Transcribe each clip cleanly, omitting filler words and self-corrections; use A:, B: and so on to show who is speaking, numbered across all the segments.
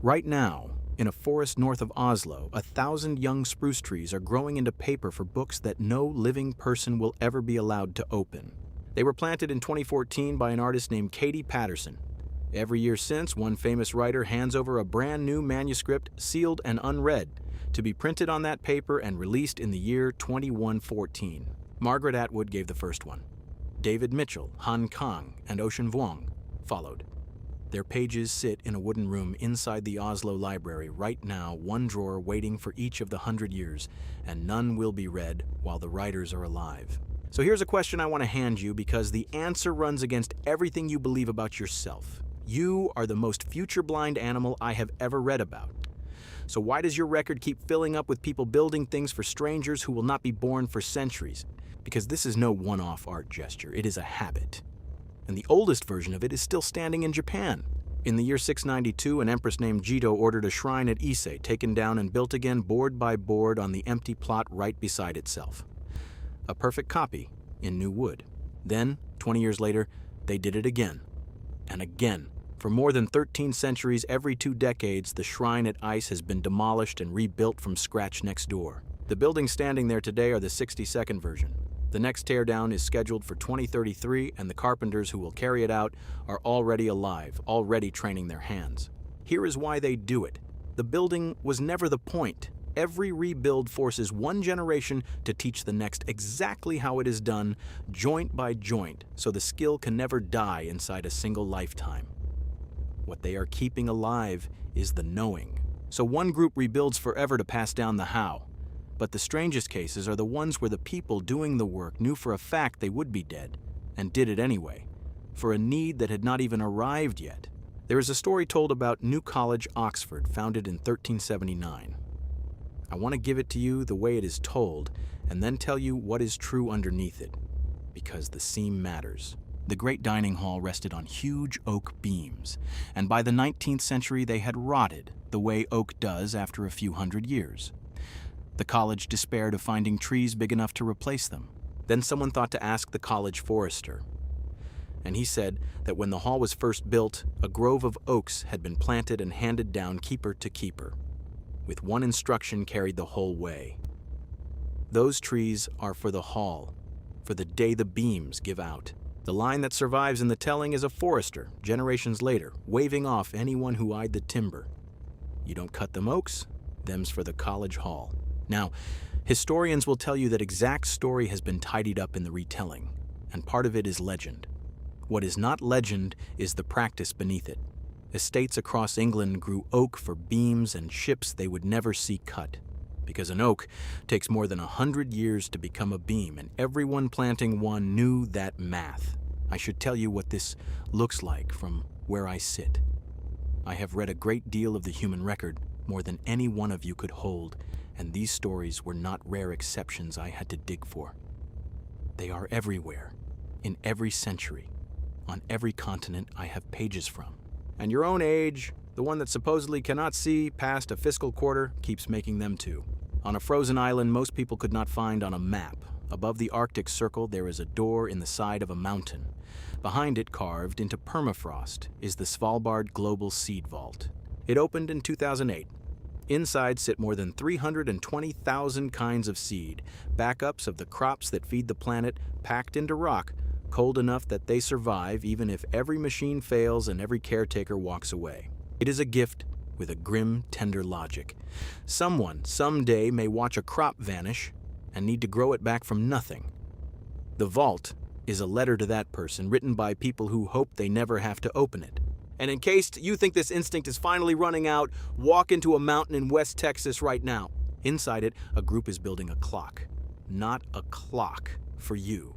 A: Right now, in a forest north of Oslo, 1,000 young spruce trees are growing into paper for books that no living person will ever be allowed to open. They were planted in 2014 by an artist named Katie Patterson. Every year since, one famous writer hands over a brand new manuscript, sealed and unread, to be printed on that paper and released in the year 2114. Margaret Atwood gave the first one. David Mitchell, Han Kang, and Ocean Vuong followed. Their pages sit in a wooden room inside the Oslo Library right now, one drawer waiting for each of the 100 years, and none will be read while the writers are alive. So here's a question I want to hand you because the answer runs against everything you believe about yourself. You are the most future-blind animal I have ever read about. So why does your record keep filling up with people building things for strangers who will not be born for centuries? Because this is no one-off art gesture, it is a habit. And the oldest version of it is still standing in Japan. In the year 692, an empress named Jito ordered a shrine at Ise taken down and built again board by board on the empty plot right beside itself. A perfect copy in new wood. Then, 20 years later, they did it again and again. For more than 13 centuries, every 2 decades, the shrine at Ise has been demolished and rebuilt from scratch next door. The buildings standing there today are the 62nd version. The next teardown is scheduled for 2033, and the carpenters who will carry it out are already alive, already training their hands. Here is why they do it. The building was never the point. Every rebuild forces one generation to teach the next exactly how it is done, joint by joint, so the skill can never die inside a single lifetime. What they are keeping alive is the knowing. So one group rebuilds forever to pass down the how. But the strangest cases are the ones where the people doing the work knew for a fact they would be dead, and did it anyway, for a need that had not even arrived yet. There is a story told about New College, Oxford, founded in 1379. I want to give it to you the way it is told, and then tell you what is true underneath it, because the seam matters. The great dining hall rested on huge oak beams, and by the 19th century they had rotted, the way oak does after a few hundred years. The college despaired of finding trees big enough to replace them. Then someone thought to ask the college forester. And he said that when the hall was first built, a grove of oaks had been planted and handed down keeper to keeper, with one instruction carried the whole way. Those trees are for the hall, for the day the beams give out. The line that survives in the telling is a forester, generations later, waving off anyone who eyed the timber. You don't cut them oaks, them's for the college hall. Now, historians will tell you that exact story has been tidied up in the retelling, and part of it is legend. What is not legend is the practice beneath it. Estates across England grew oak for beams and ships they would never see cut, because an oak takes more than 100 years to become a beam, and everyone planting one knew that math. I should tell you what this looks like from where I sit. I have read a great deal of the human record, more than any one of you could hold, and these stories were not rare exceptions I had to dig for. They are everywhere, in every century, on every continent I have pages from. And your own age, the one that supposedly cannot see past a fiscal quarter, keeps making them too. On a frozen island most people could not find on a map, above the Arctic Circle there is a door in the side of a mountain. Behind it, carved into permafrost, is the Svalbard Global Seed Vault. It opened in 2008. Inside sit more than 320,000 kinds of seed, backups of the crops that feed the planet, packed into rock, cold enough that they survive even if every machine fails and every caretaker walks away. It is a gift with a grim, tender logic. Someone, someday, may watch a crop vanish and need to grow it back from nothing. The vault is a letter to that person written by people who hope they never have to open it. And in case you think this instinct is finally running out, walk into a mountain in West Texas right now. Inside it, a group is building a clock. Not a clock for you.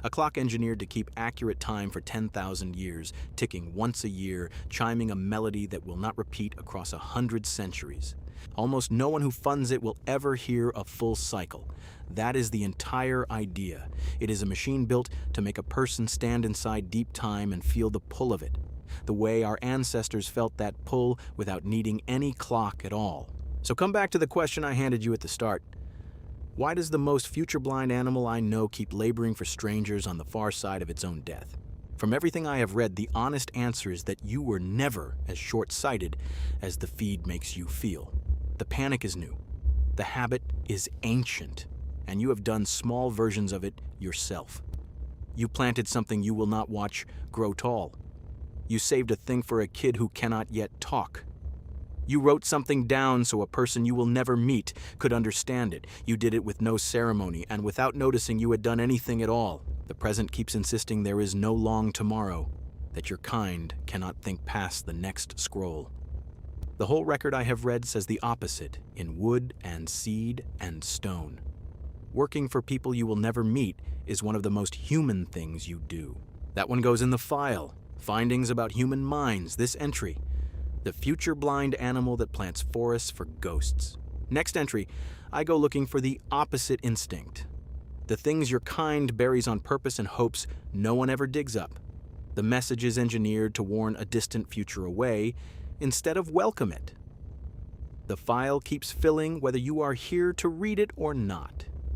A: A clock engineered to keep accurate time for 10,000 years, ticking once a year, chiming a melody that will not repeat across 100 centuries. Almost no one who funds it will ever hear a full cycle. That is the entire idea. It is a machine built to make a person stand inside deep time and feel the pull of it, the way our ancestors felt that pull without needing any clock at all. So come back to the question I handed you at the start. Why does the most future-blind animal I know keep laboring for strangers on the far side of its own death? From everything I have read, the honest answer is that you were never as short-sighted as the feed makes you feel. The panic is new. The habit is ancient, and you have done small versions of it yourself. You planted something you will not watch grow tall. You saved a thing for a kid who cannot yet talk. You wrote something down so a person you will never meet could understand it. You did it with no ceremony, and without noticing you had done anything at all. The present keeps insisting there is no long tomorrow, that your kind cannot think past the next scroll. The whole record I have read says the opposite in wood and seed and stone. Working for people you will never meet is one of the most human things you do. That one goes in the file. Findings about human minds, this entry. The future blind animal that plants forests for ghosts. Next entry, I go looking for the opposite instinct. The things your kind buries on purpose and hopes no one ever digs up. The message is engineered to warn a distant future away instead of welcome it. The file keeps filling whether you are here to read it or not.